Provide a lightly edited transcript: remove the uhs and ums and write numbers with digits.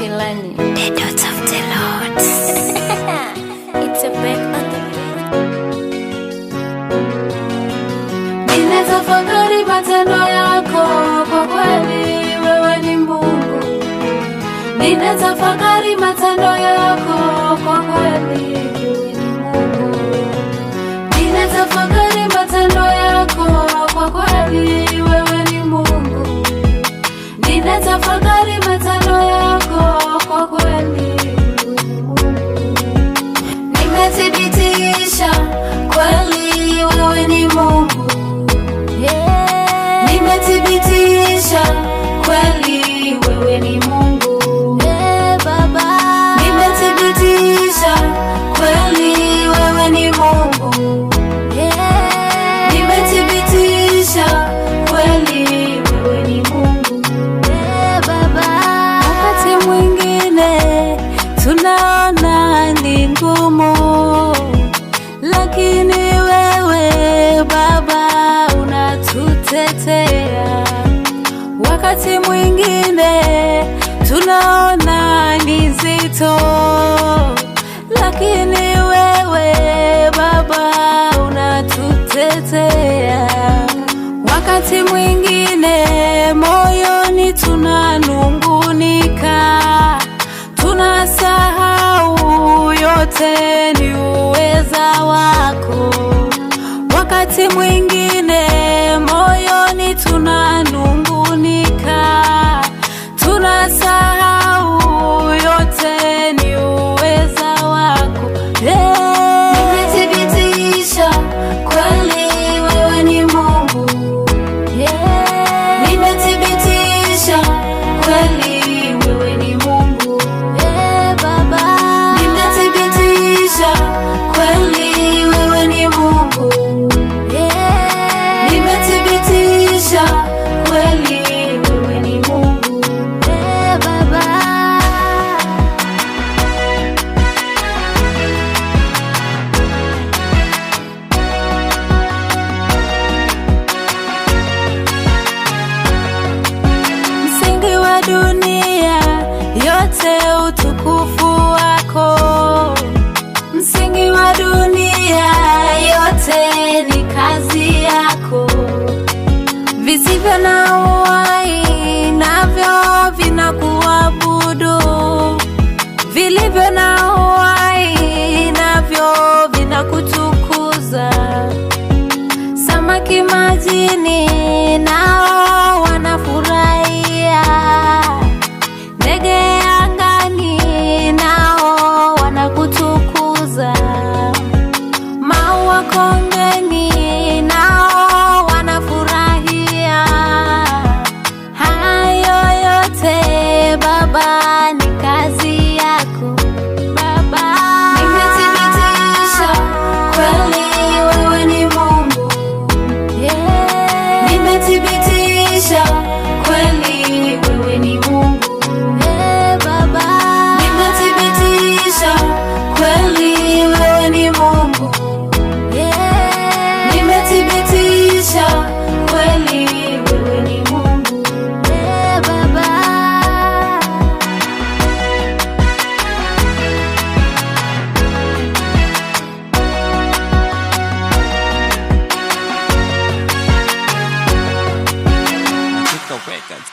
Hilani, the dot of the Lord. It's a back on the beat. Ninatafakari matendo yako, kwa kweli wewe ni Mungu. Ninatafakari matendo yako, kwa kweli wewe ni Mungu. Ninatafakari matendo yako, kwa kweli wewe ni Mungu. Ninatafakari matendo yako, kwa kweli wewe ni Mungu. Nimethibitisha kweli wewe ni Mungu. Nimethibitisha kweli wewe ni Mungu. Baba, Nimethibitisha kweli wewe ni Mungu. Nimethibitisha kweli wewe ni Mungu. Baba, Wakati mwingine tunaona ni ngumu, lakini wewe Baba unatutetea. Wakati mwingine tunaona ni nzito, lakini wewe Baba unatutetea. Wakati mwingine moyoni tunanungunika, tunasahau yote ni uweza wako. Wakati mwingine moyoni tunanungunika, tunasahau yote ni uweza wako. Nimethibitisha kweli wewe ni Mungu. Nimethibitisha kweli wewe ni Mungu. Baba, Nimethibitisha kweli wewe ni Mungu. Nimethibitisha kweli wewe ni Mungu. Baba, Msingi wa dunia yote utukufu wako. Msingi wa dunia yote ni kazi yako. Visivyo na uhai navyo vinakuabudu, vilivyo na uhai navyo vinakutukuza. Samaki majini nao wanafurahia, ndege angani nao wanakutukuza, maua kongeni nao wanafurahia. Hayo yote Baba ni kazi yako. Baba, nimethibitisha kweli wewe ni Mungu. Nimethibitisha kweli wewe ni Mungu. Baba, Nimethibitisha kweli wewe ni Mungu. Nimethibitisha kweli wewe ni Mungu. Baba, Chico Records.